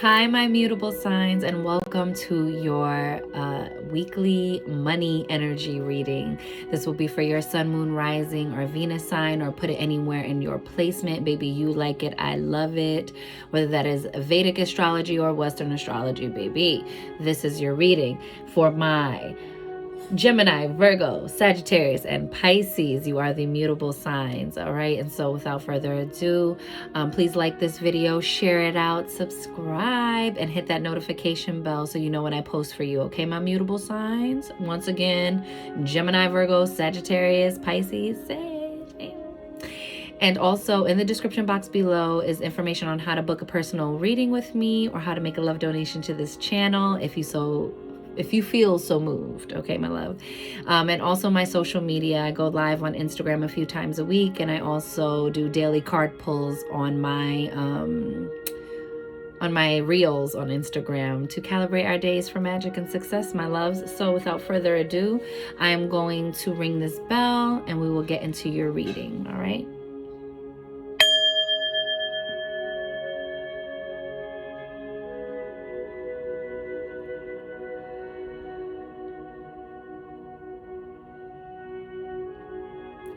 Hi, my mutable signs, and welcome to your weekly money energy reading. This will be for your sun, moon, rising, or Venus sign, or put it anywhere in your placement. Baby, you like it, I love it. Whether that is Vedic astrology or Western astrology, baby, this is your reading for my Gemini, Virgo, Sagittarius, and Pisces. You are the mutable signs, all right? And so without further ado, please like this video, share it out, subscribe, and hit that notification bell so you know when I post for you, okay, my mutable signs? Once again, Gemini, Virgo, Sagittarius, Pisces, Sag. And also in the description box below is information on how to book a personal reading with me or how to make a love donation to this channel if you feel so moved, okay, my love. And also my social media. I go live on Instagram a few times a week, and I also do daily card pulls on my reels on Instagram to calibrate our days for magic and success, my loves. So without further ado, I am going to ring this bell and we will get into your reading, all right?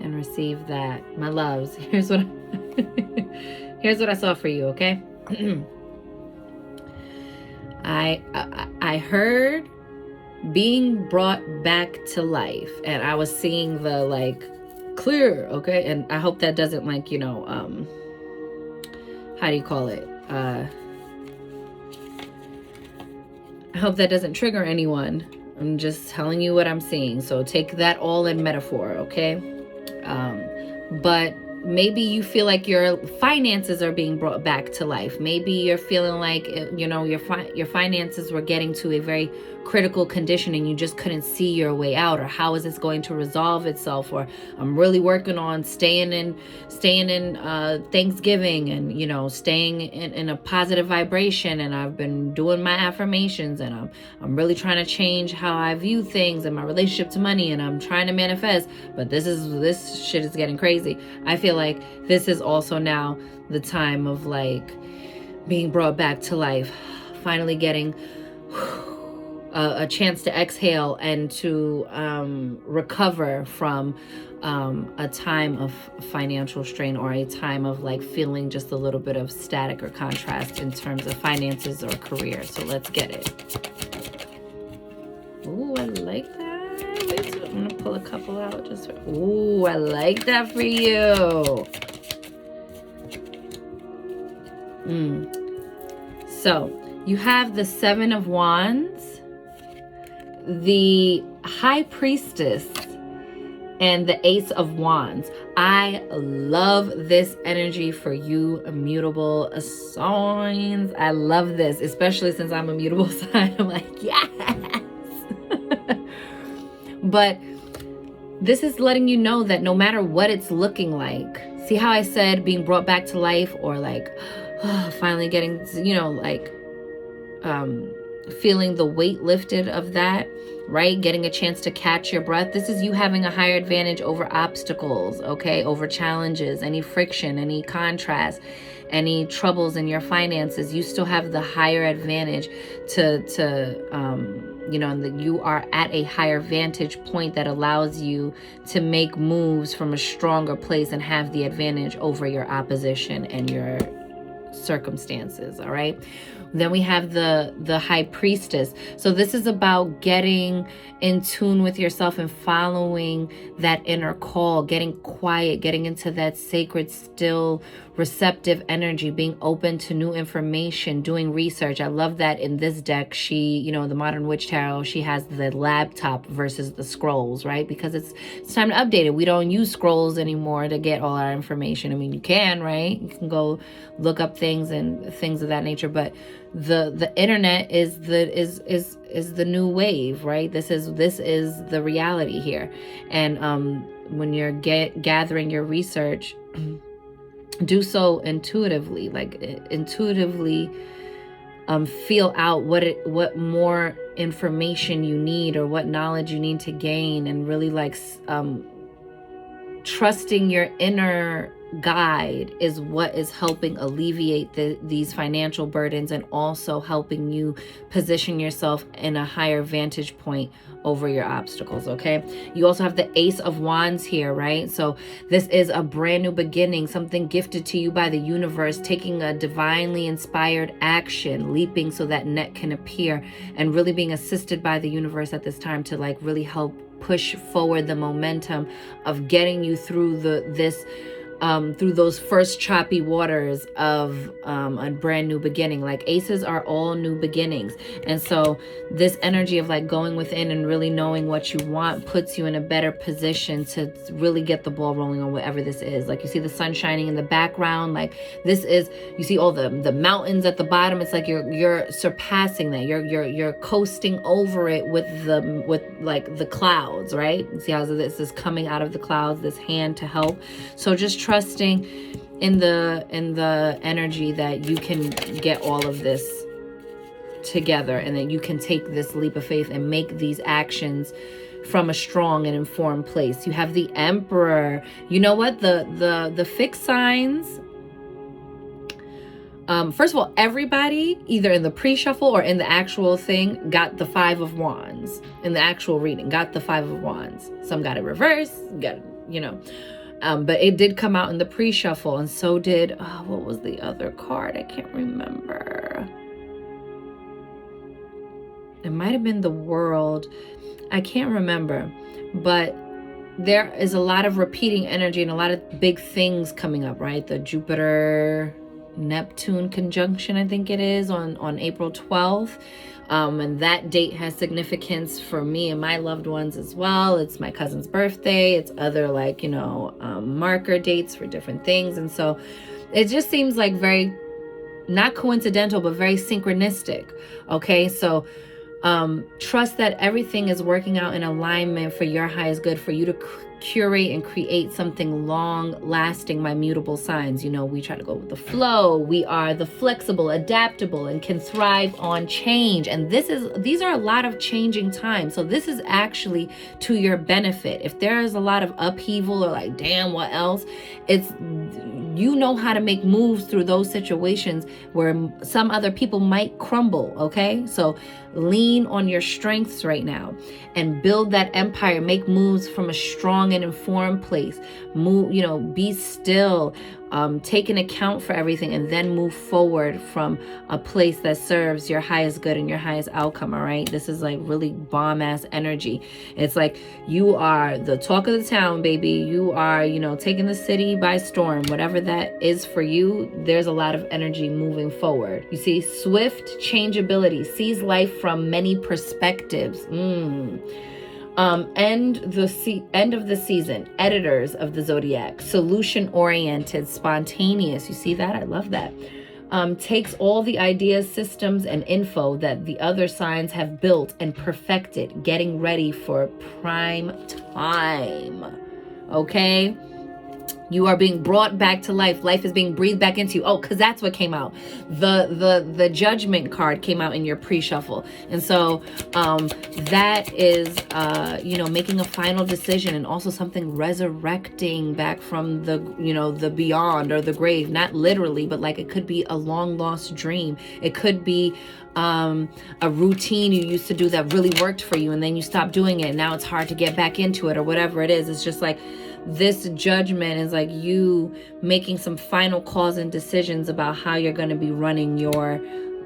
And receive that, my loves. Here's what I saw for you, okay? I heard being brought back to life, and I was seeing the like clear, okay? And I hope that doesn't like, you know, how do you call it? I hope that doesn't trigger anyone. I'm just telling you what I'm seeing. So take that all in metaphor, okay? But maybe you feel like your finances are being brought back to life. Maybe you're feeling like, you know, your finances were getting to a very critical condition and you just couldn't see your way out, or how is this going to resolve itself, or I'm really working on staying in Thanksgiving and, you know, staying in a positive vibration, and I've been doing my affirmations, and I'm really trying to change how I view things and my relationship to money, and I'm trying to manifest, but this shit is getting crazy. I feel like this is also now the time of like being brought back to life, finally getting a chance to exhale and to recover from a time of financial strain, or a time of like feeling just a little bit of static or contrast in terms of finances or career. So let's get it. Ooh, I like that. Wait, so I'm gonna pull a couple out just for, ooh, I like that for you. So you have the Seven of Wands, the High Priestess, and the Ace of Wands. I love this energy for you immutable signs. I love this, especially since I'm a mutable sign. I'm like, yes. But this is letting you know that no matter what it's looking like, see how I said being brought back to life, or like finally getting, you know, like feeling the weight lifted of that, right? Getting a chance to catch your breath. This is you having a higher advantage over obstacles, okay? Over challenges, any friction, any contrast, any troubles in your finances. You still have the higher advantage to you know, that you are at a higher vantage point that allows you to make moves from a stronger place and have the advantage over your opposition and your circumstances, all right? Then we have the High Priestess. So this is about getting in tune with yourself and following that inner call, getting quiet, getting into that sacred, still, receptive energy, being open to new information, doing research. I love that in this deck, she, you know, the Modern Witch Tarot, she has the laptop versus the scrolls, right? Because it's time to update it. We don't use scrolls anymore to get all our information. I mean, you can, right? You can go look up things and things of that nature, but the internet is the new wave, right? This is the reality here. And when you're gathering your research, do so intuitively, like intuitively feel out what more information you need or what knowledge you need to gain, and really like trusting your inner guide is what is helping alleviate these financial burdens, and also helping you position yourself in a higher vantage point over your obstacles. Okay, you also have the Ace of Wands here, right? So this is a brand new beginning, something gifted to you by the universe, taking a divinely inspired action, leaping so that net can appear, and really being assisted by the universe at this time to like really help push forward the momentum of getting you through through those first choppy waters of a brand new beginning. Like aces are all new beginnings. And so this energy of like going within and really knowing what you want puts you in a better position to really get the ball rolling on whatever this is. Like you see the sun shining in the background. Like this is, you see all the mountains at the bottom. It's like you're surpassing that. You're coasting over it with like the clouds, right? See how this is coming out of the clouds, this hand to help. So just trusting in the energy that you can get all of this together, and that you can take this leap of faith and make these actions from a strong and informed place. You have the Emperor. You know what? The fixed signs. First of all, everybody, either in the pre-shuffle or in the actual thing, got the Five of Wands. In the actual reading, got the Five of Wands. Some got it reversed, got, you know. But it did come out in the pre-shuffle, and so did, what was the other card? I can't remember. It might have been the World. I can't remember. But there is a lot of repeating energy and a lot of big things coming up, right? The Jupiter-Neptune conjunction, I think it is, on April 12th. And that date has significance for me and my loved ones as well. It's my cousin's birthday. It's other like, you know, marker dates for different things. And so it just seems like very, not coincidental, but very synchronistic. Okay. So trust that everything is working out in alignment for your highest good, for you to curate and create something long lasting. My mutable signs, you know, we try to go with the flow. We are the flexible, adaptable, and can thrive on change. And these are a lot of changing times. So this is actually to your benefit. If there is a lot of upheaval or like, damn, what else? It's, you know how to make moves through those situations where some other people might crumble. Okay. So lean on your strengths right now and build that empire. Make moves from a strong and informed place. Move, you know, be still, take an account for everything, and then move forward from a place that serves your highest good and your highest outcome. All right. This is like really bomb ass energy. It's like you are the talk of the town, baby. You are, you know, taking the city by storm, whatever that is for you. There's a lot of energy moving forward. You see, swift changeability, sees life from many perspectives. End of the season, editors of the zodiac, solution oriented, spontaneous. You see that? I love that. Takes all the ideas, systems, and info that the other signs have built and perfected, getting ready for prime time. Okay? You are being brought back to life. Life is being breathed back into you. Oh, because that's what came out. The Judgment card came out in your pre-shuffle. And so that is, you know, making a final decision, and also something resurrecting back from the, you know, the beyond or the grave. Not literally, but like it could be a long lost dream. It could be a routine you used to do that really worked for you, and then you stopped doing it. And now it's hard to get back into it, or whatever it is. It's just like, this Judgment is like you making some final calls and decisions about how you're going to be running your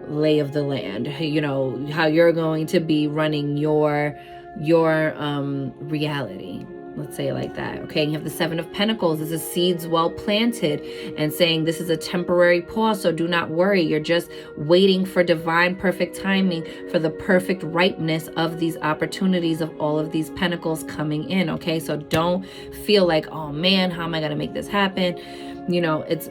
lay of the land, you know, how you're going to be running your reality. Let's say it like that. Okay. You have the Seven of Pentacles. This is seeds well planted, and saying this is a temporary pause. So do not worry. You're just waiting for divine perfect timing, for the perfect ripeness of these opportunities, of all of these pentacles coming in. Okay. So don't feel like, oh man, how am I going to make this happen? You know, it's,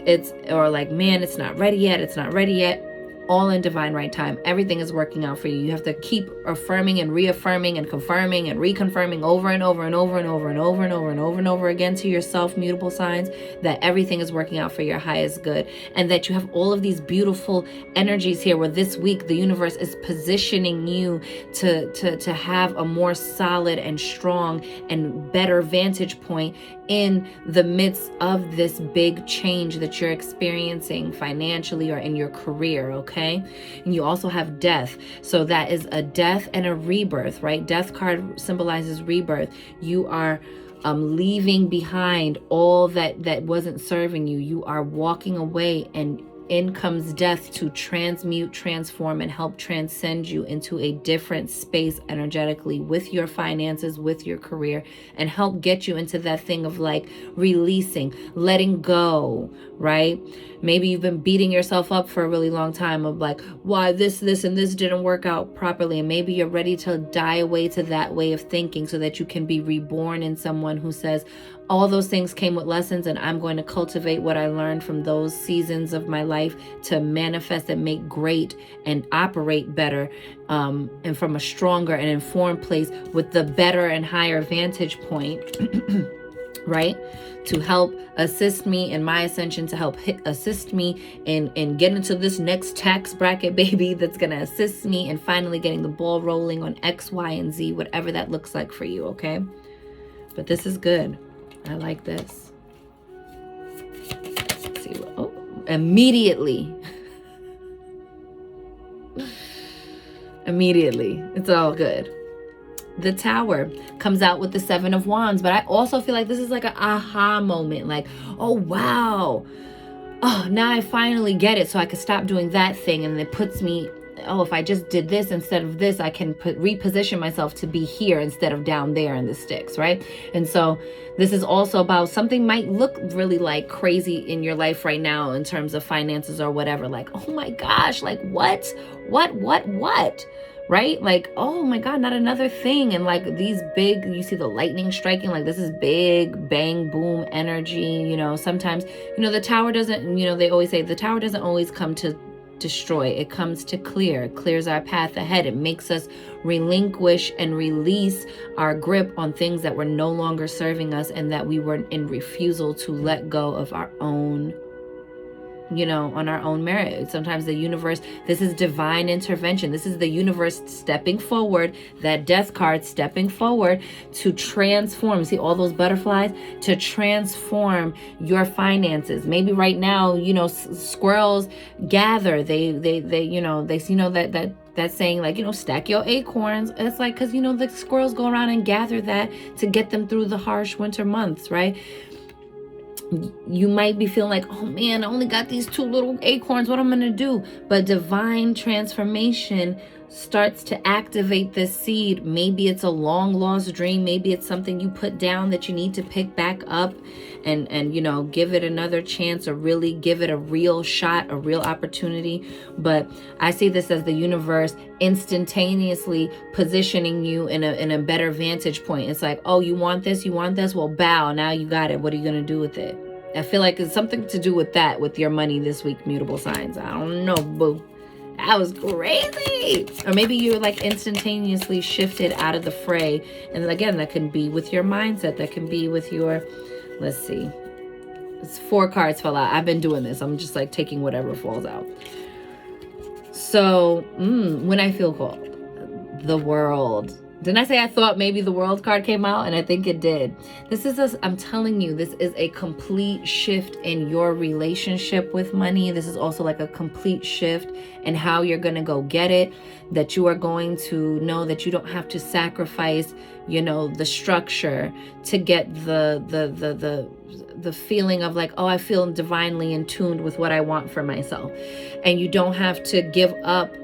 or like, man, it's not ready yet. It's not ready yet. all in divine right time. Everything is working out for you. You have to keep affirming and reaffirming and confirming and reconfirming over and over and over and over and over and over and over and over again to yourself, mutable signs, that everything is working out for your highest good, and that you have all of these beautiful energies here where this week the universe is positioning you to have a more solid and strong and better vantage point in the midst of this big change that you're experiencing financially or in your career, okay? And you also have death. So that is a death and a rebirth, right? Death card symbolizes rebirth. You are leaving behind all that wasn't serving you. You are walking away, and in comes death to transmute, transform, and help transcend you into a different space energetically with your finances, with your career, and help get you into that thing of like releasing, letting go, right? Maybe you've been beating yourself up for a really long time of like, why this, and this didn't work out properly. And maybe you're ready to die away to that way of thinking so that you can be reborn in someone who says, all those things came with lessons, and I'm going to cultivate what I learned from those seasons of my life to manifest and make great and operate better, and from a stronger and informed place with the better and higher vantage point, right? To help assist me in my ascension, to help assist me in getting to this next tax bracket, baby, that's going to assist me in finally getting the ball rolling on X, Y, and Z, whatever that looks like for you, okay? But this is good. I like this. Let's see. Oh, immediately. Immediately. It's all good. The Tower comes out with the 7 of Wands, but I also feel like this is like an aha moment. Like, oh, wow. Oh, now I finally get it. So I could stop doing that thing. And it puts me, oh, if I just did this instead of this, I can reposition myself to be here instead of down there in the sticks, right? And so this is also about something might look really like crazy in your life right now in terms of finances or whatever. Like, oh my gosh, like what? Right? Like, oh my God, not another thing. And like these big, you see the lightning striking, like this is big bang, boom energy. You know, sometimes, you know, the tower doesn't, you know, they always say the tower doesn't always come to destroy. It comes to clear. It clears our path ahead. It makes us relinquish and release our grip on things that were no longer serving us and that we were in refusal to let go of our own, you know, on our own merit. Sometimes the universe, this is divine intervention. This is the universe stepping forward, that death card stepping forward to transform. See all those butterflies? To transform your finances. Maybe right now, you know, squirrels gather. They you know, that saying, like, you know, stack your acorns. It's like, because, you know, the squirrels go around and gather that to get them through the harsh winter months, right? You might be feeling like, oh man, I only got these 2 little acorns. What am I going to do? But divine transformation starts to activate this seed. Maybe it's a long lost dream. Maybe it's something you put down that you need to pick back up and you know, give it another chance, or really give it a real shot, a real opportunity. But I see this as the universe instantaneously positioning you in a better vantage point. It's like, oh, you want this? Well, bow. Now you got it. What are you going to do with it? I feel like it's something to do with that, with your money this week, mutable signs. I don't know, boo. That was crazy. Or maybe you're like instantaneously shifted out of the fray. And again, that can be with your mindset. That can be with your, let's see. It's 4 cards fell out. I've been doing this. I'm just like taking whatever falls out. So when I feel called, the World. Didn't I say I thought maybe the World card came out? And I think it did. This is I'm telling you, this is a complete shift in your relationship with money. This is also like a complete shift in how you're going to go get it. That you are going to know that you don't have to sacrifice, you know, the structure to get the feeling of like, oh, I feel divinely in tune with what I want for myself. And you don't have to give up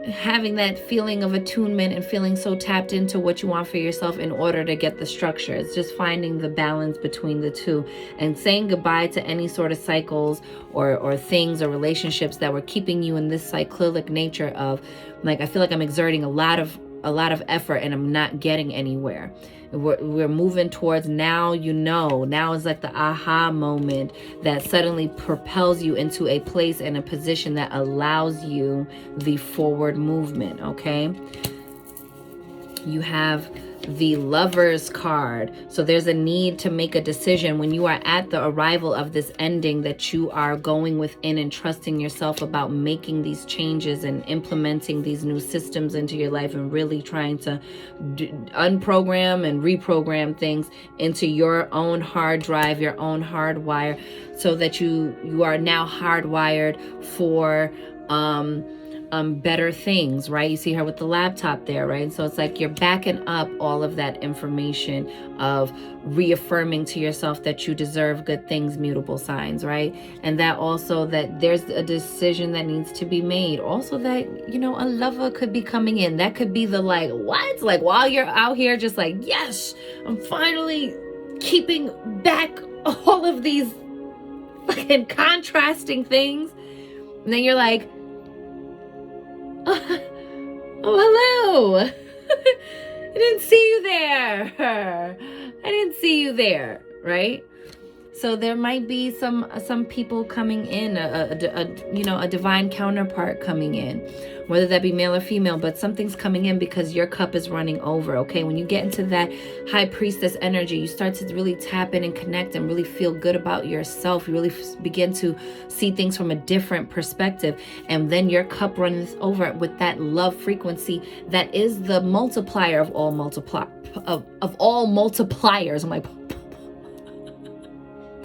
having that feeling of attunement and feeling so tapped into what you want for yourself in order to get the structure. It's just finding the balance between the two and saying goodbye to any sort of cycles or things or relationships that were keeping you in this cyclic nature of like, I feel like I'm exerting a lot of a lot of effort and I'm not getting anywhere. We're moving towards now, now is like the aha moment that suddenly propels you into a place and a position that allows you the forward movement, okay? You have the Lover's card. So there's a need to make a decision when you are at the arrival of this ending, that you are going within and trusting yourself about making these changes and implementing these new systems into your life and really trying to unprogram and reprogram things into your own hard drive, your own hardwire, so that you are now hardwired for better things, right? You see her with the laptop there, right? So it's like you're backing up all of that information of reaffirming to yourself that you deserve good things, mutable signs, right? And that also that there's a decision that needs to be made. Also that, you know, a lover could be coming in. That could be the like, what? Like while you're out here just like, yes, I'm finally keeping back all of these fucking contrasting things. And then you're like, oh, hello. I didn't see you there. I didn't see you there, right? So there might be some people coming in, a divine counterpart coming in, whether that be male or female, but something's coming in because your cup is running over, okay? When you get into that High Priestess energy, you start to really tap in and connect and really feel good about yourself. You really begin to see things from a different perspective. And then your cup runs over with that love frequency that is the multiplier of all all multipliers. I'm like,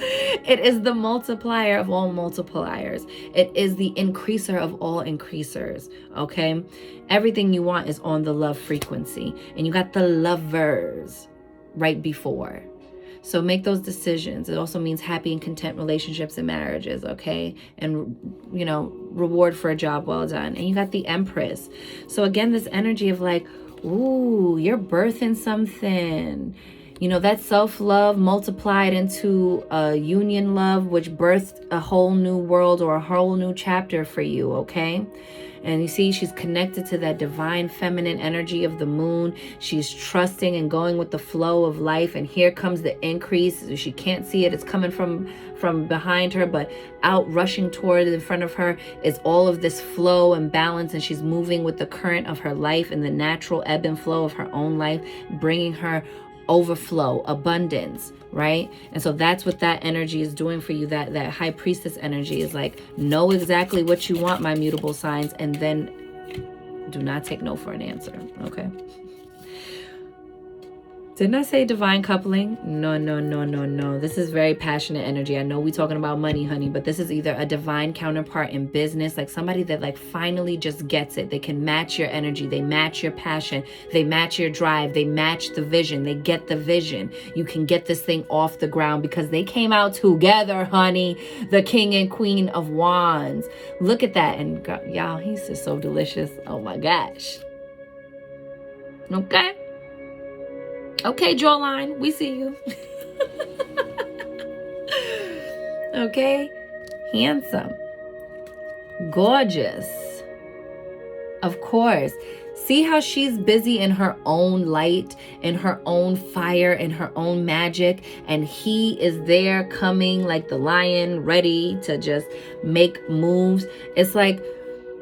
it is the multiplier of all multipliers. It is the increaser of all increasers, okay? Everything you want is on the love frequency. And you got the Lovers right before. So make those decisions. It also means happy and content relationships and marriages, okay? And, you know, reward for a job well done. And you got the Empress. So again, this energy of like, ooh, you're birthing something. You know, that self-love multiplied into a union love, which birthed a whole new world or a whole new chapter for you, okay? And you see, she's connected to that divine feminine energy of the moon. She's trusting and going with the flow of life. And here comes the increase. She can't see it. It's coming from behind her, but out rushing toward in front of her is all of this flow and balance. And she's moving with the current of her life and the natural ebb and flow of her own life, bringing her overflow, abundance, right? And so that's what that energy is doing for you. That High Priestess energy is like, know exactly what you want, my mutable signs, and then do not take no for an answer, okay? Didn't I say divine coupling? No. This is very passionate energy. I know we talking about money, honey, but this is either a divine counterpart in business, like somebody that like finally just gets it. They can match your energy. They match your passion. They match your drive. They match the vision. They get the vision. You can get this thing off the ground because they came out together, honey. The King and Queen of Wands. Look at that. And God, y'all, he's just so delicious. Oh my gosh. Okay. Okay, jawline, we see you. Okay, handsome, gorgeous. Of course. See how she's busy in her own light, in her own fire, in her own magic, and he is there coming like the lion, ready to just make moves. It's like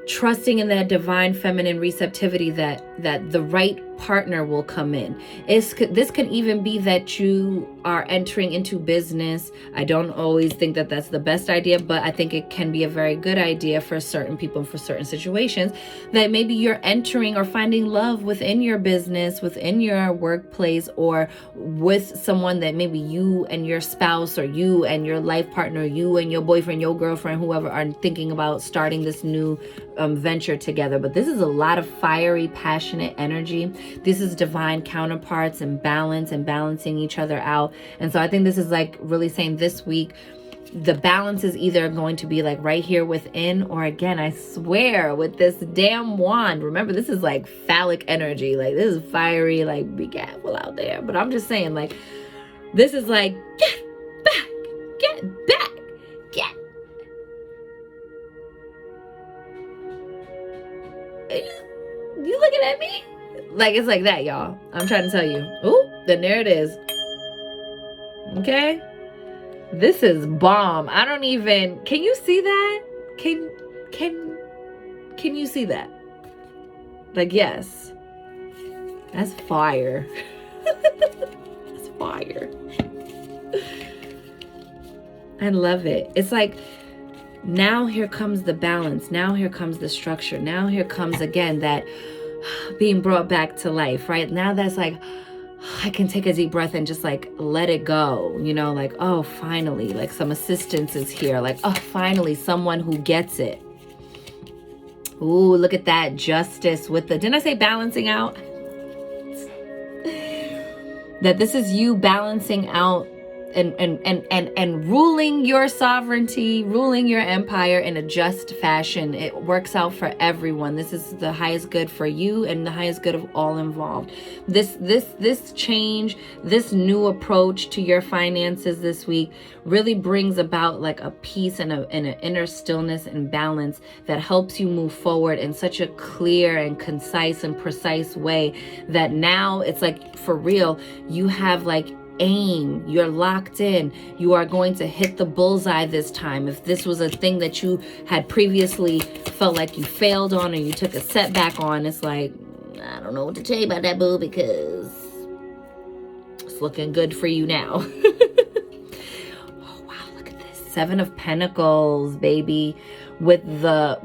trusting in that divine feminine receptivity that the right partner will come in. This can even be that you are entering into business. I don't always think that that's the best idea, but I think it can be a very good idea for certain people and for certain situations, that maybe you're entering or finding love within your business, within your workplace, or with someone that maybe you and your spouse, or you and your life partner, you and your boyfriend, your girlfriend, whoever, are thinking about starting this new venture together. But this is a lot of fiery, passionate energy. This is divine counterparts and balance and balancing each other out. And so I think this is like really saying this week, the balance is either going to be like right here within, or again, I swear, with this damn wand. Remember, this is like phallic energy. Like this is fiery, like be careful out there. But I'm just saying, like, this is like, get back, get back, get. You looking at me? Like, it's like that, y'all. I'm trying to tell you. Ooh, then there it is. Okay? This is bomb. I don't even... Can you see that? Can you see that? Like, yes. That's fire. That's fire. I love it. It's like, now here comes the balance. Now here comes the structure. Now here comes again that being brought back to life, right? Now that's like, I can take a deep breath and just like let it go, you know, like, oh, finally, like some assistance is here. Like, oh, finally, someone who gets it. Ooh, look at that justice with the, didn't I say balancing out? That this is you balancing out and ruling your sovereignty, ruling your empire in a just fashion. It works out for everyone. This is the highest good for you and the highest good of all involved. This change, this new approach to your finances this week really brings about like a peace and an inner stillness and balance that helps you move forward in such a clear and concise and precise way that now it's like, for real, you have like aim, you're locked in, you are going to hit the bullseye this time. If this was a thing that you had previously felt like you failed on or you took a setback on, it's like, I don't know what to tell you about that, boo, because it's looking good for you now. Oh wow, look at this. 7 of Pentacles, baby. With the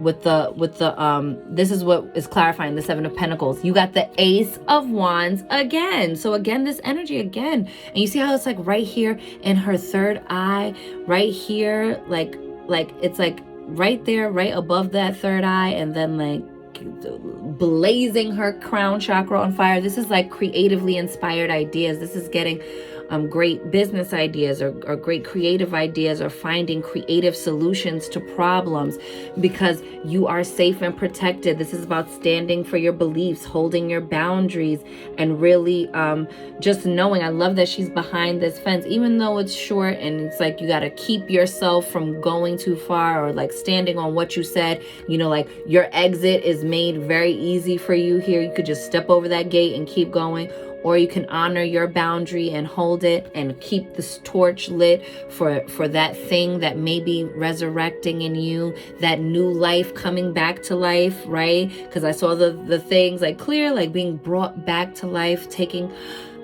this is what is clarifying the 7 of Pentacles. You got the Ace of Wands again. So again, this energy again. And you see how it's like right here in her third eye, right here, like it's like right there, right above that third eye, and then like blazing her crown chakra on fire. This is like creatively inspired ideas. This is getting great business ideas or great creative ideas or finding creative solutions to problems because you are safe and protected. This is about standing for your beliefs, holding your boundaries, and really just knowing. I love that she's behind this fence, even though it's short and it's like you got to keep yourself from going too far or like standing on what you said. You know, like your exit is made very easy for you here. You could just step over that gate and keep going. Or you can honor your boundary and hold it and keep this torch lit for that thing that may be resurrecting in you, that new life coming back to life, right? Because I saw the things like clear, like being brought back to life, taking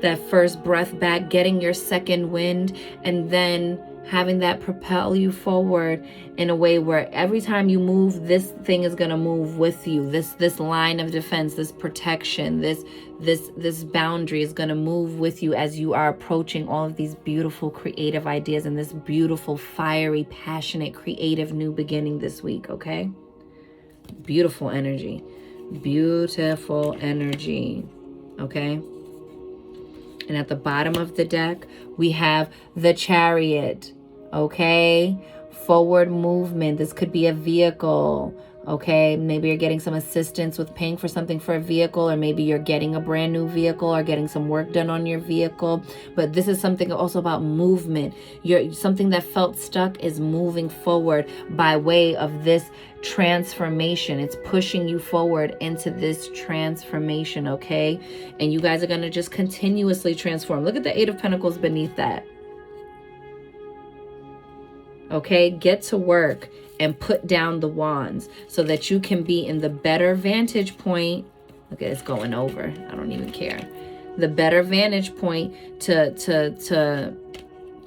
that first breath back, getting your second wind, and then having that propel you forward in a way where every time you move, this thing is going to move with you. This line of defense, this protection, this boundary is going to move with you as you are approaching all of these beautiful creative ideas and this beautiful, fiery, passionate, creative new beginning this week, okay? Beautiful energy. Beautiful energy, okay? And at the bottom of the deck, we have the Chariot, okay? Forward movement. This could be a vehicle, okay? Maybe you're getting some assistance with paying for something for a vehicle, or maybe you're getting a brand new vehicle or getting some work done on your vehicle. But this is something also about movement. Something that felt stuck is moving forward by way of this transformation. It's pushing you forward into this transformation, okay? And you guys are going to just continuously transform. Look at the 8 of Pentacles beneath that. Okay, get to work and put down the wands so that you can be in the better vantage point. Look at it's going over. I don't even care. The better vantage point to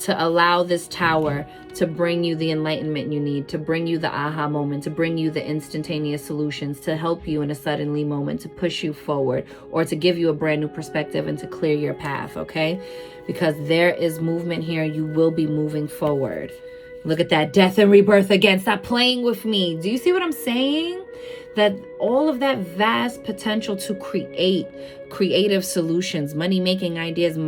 allow this tower to bring you the enlightenment you need, to bring you the aha moment, to bring you the instantaneous solutions, to help you in a suddenly moment, to push you forward, or to give you a brand new perspective and to clear your path, okay? Because there is movement here. You will be moving forward. Look at that death and rebirth again. Stop playing with me. Do you see what I'm saying? That all of that vast potential to create creative solutions, money-making ideas,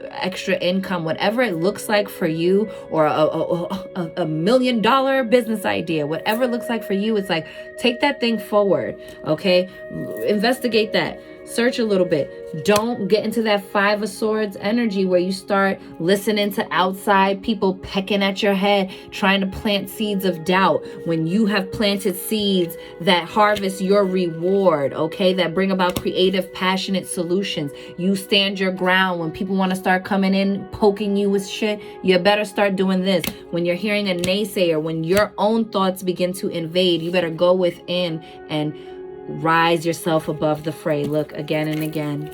extra income, whatever it looks like for you, or a $1 million business idea, whatever it looks like for you, it's like, take that thing forward, okay? Investigate that. Search a little bit. Don't get into that Five of Swords energy where you start listening to outside people pecking at your head, trying to plant seeds of doubt, when you have planted seeds that harvest your reward, okay? That bring about creative, passionate solutions. You stand your ground. When people want to start coming in, poking you with shit, you better start doing this. When you're hearing a naysayer, when your own thoughts begin to invade, you better go within and rise yourself above the fray. Look, again and again.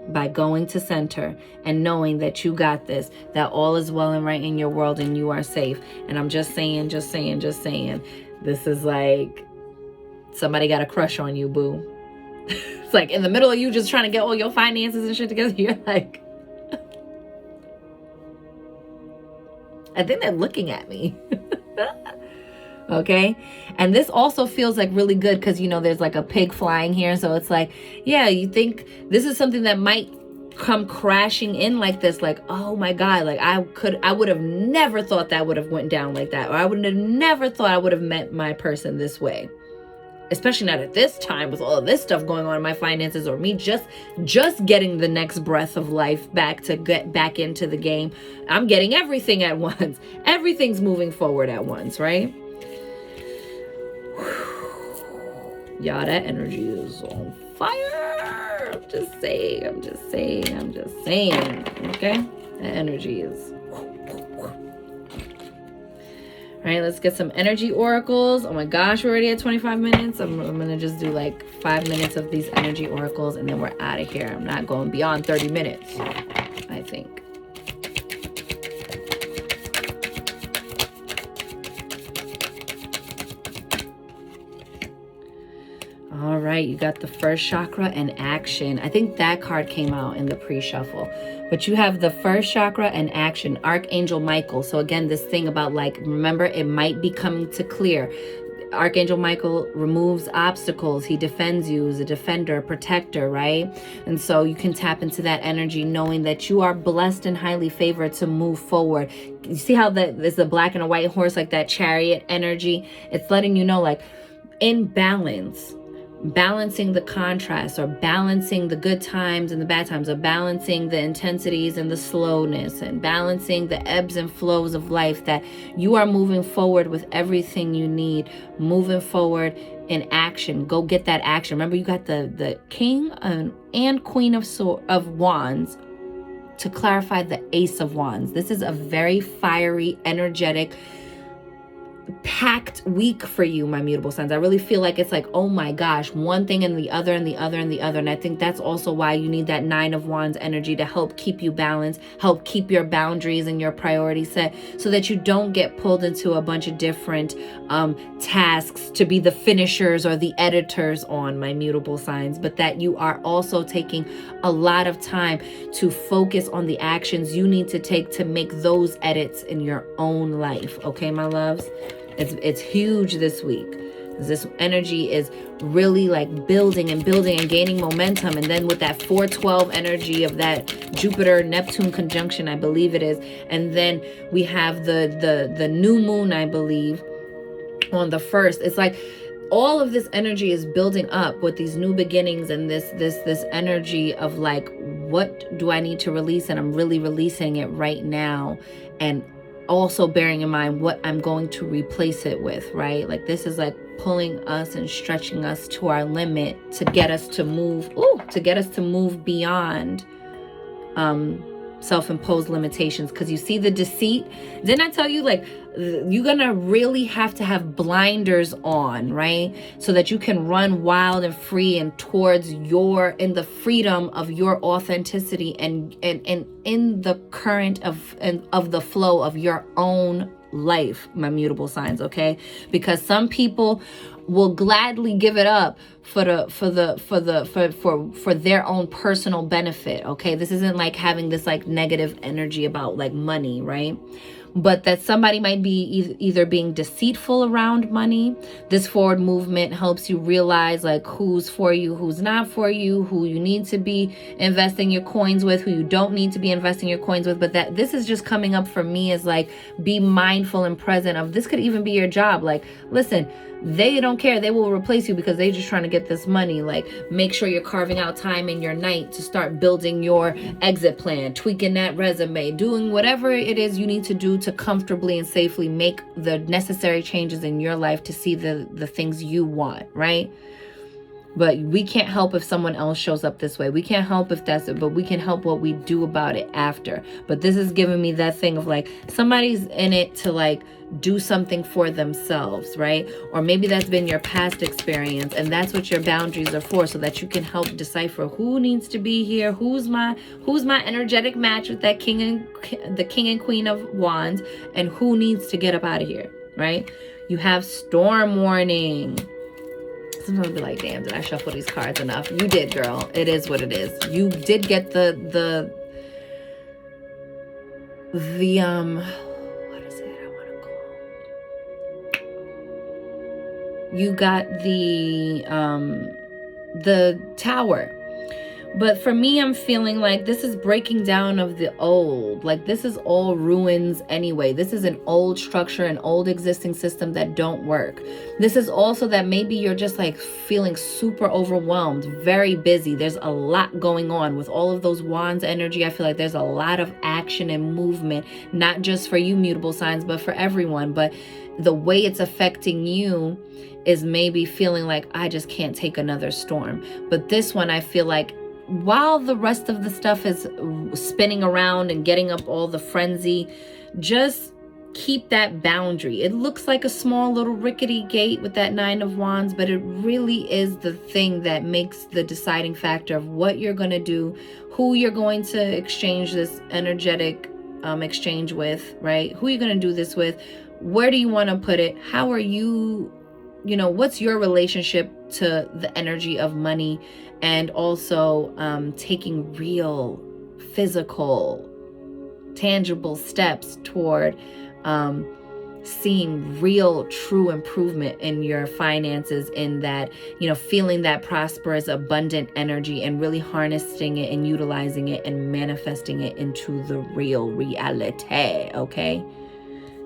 By going to center and knowing that you got this, that all is well and right in your world and you are safe. And I'm just saying, this is like somebody got a crush on you, boo. It's like in the middle of you just trying to get all your finances and shit together. You're like, I think they're looking at me. Okay. And this also feels like really good because, you know, there's like a pig flying here. So it's like, yeah, you think this is something that might come crashing in like this. Like, oh my God, like I would have never thought that would have went down like that. Or I would have never thought I would have met my person this way. Especially not at this time with all of this stuff going on in my finances, or me just getting the next breath of life back to get back into the game. I'm getting everything at once. Everything's moving forward at once, right? Y'all, that energy is on fire. I'm just saying. Okay? That energy is. All right, let's get some energy oracles. Oh my gosh, we're already at 25 minutes. I'm going to just do like 5 minutes of these energy oracles and then we're out of here. I'm not going beyond 30 minutes, I think. All right, you got the first chakra and action. I think that card came out in the pre-shuffle. But you have the first chakra and action, Archangel Michael. So again, this thing about like, remember, it might be coming to clear. Archangel Michael removes obstacles. He defends you as a defender, protector, right? And so you can tap into that energy knowing that you are blessed and highly favored to move forward. You see how there's a black and a white horse, like that chariot energy? It's letting you know, like, in balance. Balancing the contrast, or balancing the good times and the bad times, or balancing the intensities and the slowness, and balancing the ebbs and flows of life, that you are moving forward with everything you need, moving forward in action. Go get that action. Remember, you got the King and Queen of Wands. To clarify, the Ace of Wands. This is a very fiery, energetic, packed week for you, my mutable signs. I really feel like it's like, oh my gosh, one thing and the other and the other and the other. And I think that's also why you need that Nine of Wands energy to help keep you balanced, help keep your boundaries and your priorities set, so that you don't get pulled into a bunch of different tasks to be the finishers or the editors on, my mutable signs, but that you are also taking a lot of time to focus on the actions you need to take to make those edits in your own life. Okay, my loves? It's huge this week. This energy is really like building and gaining momentum. And then with that 412 energy of that Jupiter-Neptune conjunction, I believe it is. And then we have the new moon, I believe, on the 1st. It's like all of this energy is building up with these new beginnings and this energy of like, what do I need to release? And I'm really releasing it right now. And also bearing in mind what I'm going to replace it with, right? Like this is like pulling us and stretching us to our limit to get us to move, beyond self-imposed limitations. Because you see the deceit. Didn't I tell you, like, you're gonna really have to have blinders on, right? So that you can run wild and free and towards in the freedom of your authenticity and in the current of the flow of your own life, my mutable signs, okay? Because some people will gladly give it up for their own personal benefit, okay? This isn't like having this like negative energy about like money, right? But that somebody might be either being deceitful around money. This forward movement helps you realize like who's for you, who's not for you, who you need to be investing your coins with, who you don't need to be investing your coins with. But that this is just coming up for me as like, be mindful and present of, this could even be your job. Like, listen, They don't care. They will replace you because they're just trying to get this money. Like, make sure you're carving out time in your night to start building your exit plan, tweaking that resume, doing whatever it is you need to do to comfortably and safely make the necessary changes in your life to see the things you want, right? But we can't help if someone else shows up this way. We can't help if that's it, but we can help what we do about it after. But this is giving me that thing of like, somebody's in it to like do something for themselves, right? Or maybe that's been your past experience, and that's what your boundaries are for, so that you can help decipher who needs to be here, who's my energetic match with that king and queen of wands, and who needs to get up out of here, right? You have storm warning. Sometimes I'll be like, damn, did I shuffle these cards enough? You did, girl. It is what it is. You did get the what is it I want to call? You got the Tower. But for me, I'm feeling like this is breaking down of the old. Like, this is all ruins anyway. This is an old structure, an old existing system that don't work. This is also that maybe you're just like feeling super overwhelmed, very busy. There's a lot going on with all of those wands energy. I feel like there's a lot of action and movement, not just for you mutable signs, but for everyone. But the way it's affecting you is maybe feeling like, I just can't take another storm. But this one, I feel like, while the rest of the stuff is spinning around and getting up all the frenzy, just keep that boundary. It looks like a small little rickety gate with that 9 of wands, but it really is the thing that makes the deciding factor of what you're going to do, who you're going to exchange this energetic exchange with, right? Who you're going to do this with, where do you want to put it, how are you, what's your relationship to the energy of money, and also taking real, physical, tangible steps toward seeing real, true improvement in your finances, in that, feeling that prosperous, abundant energy, and really harnessing it and utilizing it and manifesting it into the real reality, okay?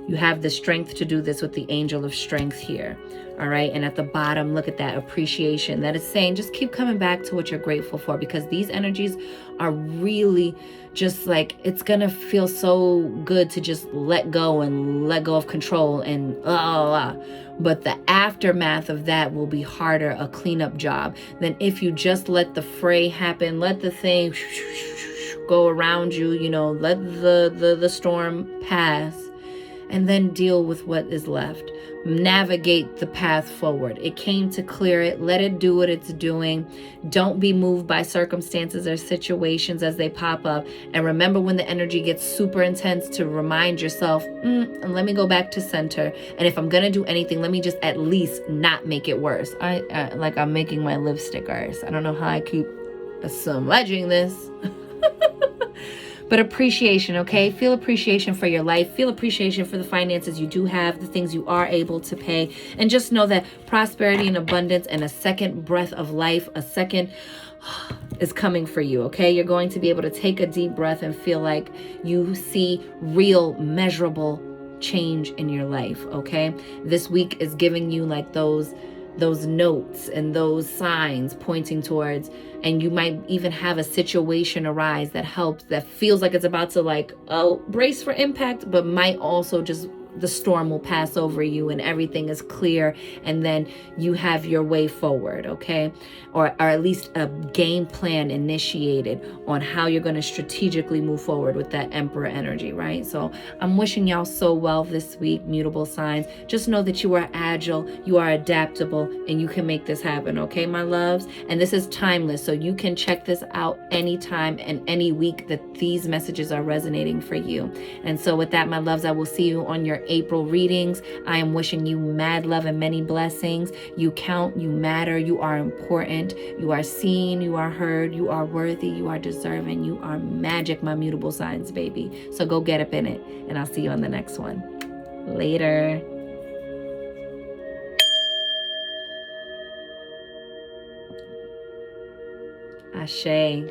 You have the strength to do this with the angel of strength here. All right. And at the bottom, look at that appreciation that is saying, just keep coming back to what you're grateful for, because these energies are really just like, it's going to feel so good to just let go of control and but the aftermath of that will be harder, a cleanup job, than if you just let the fray happen, let the thing go around you, let the storm pass, and then deal with what is left. Navigate the path forward. It came to clear it. Let it do what it's doing. Don't be moved by circumstances or situations as they pop up. And remember, when the energy gets super intense, to remind yourself, and let me go back to center. And if I'm going to do anything, let me just at least not make it worse. Like I'm making my lipstick worse. I don't know how I keep alleging this. But appreciation, okay? Feel appreciation for your life. Feel appreciation for the finances you do have, the things you are able to pay. And just know that prosperity and abundance and a second breath of life, a second is coming for you, okay? You're going to be able to take a deep breath and feel like you see real, measurable change in your life, okay? This week is giving you like those notes and those signs pointing towards, and you might even have a situation arise that helps, that feels like it's about to like, brace for impact, but might also just, the storm will pass over you and everything is clear, and then you have your way forward, okay? Or at least a game plan initiated on how you're going to strategically move forward with that Emperor energy, right? So I'm wishing y'all so well this week, mutable signs. Just know that you are agile, you are adaptable, and you can make this happen, okay, my loves? And this is timeless, so you can check this out anytime and any week that these messages are resonating for you. And so with that, my loves, I will see you on your April readings. I am wishing you mad love and many blessings. You count, you matter, you are important, you are seen, you are heard, you are worthy, you are deserving, you are magic, my mutable signs, baby. So go get up in it, and I'll see you on the next one. Later. Ashe.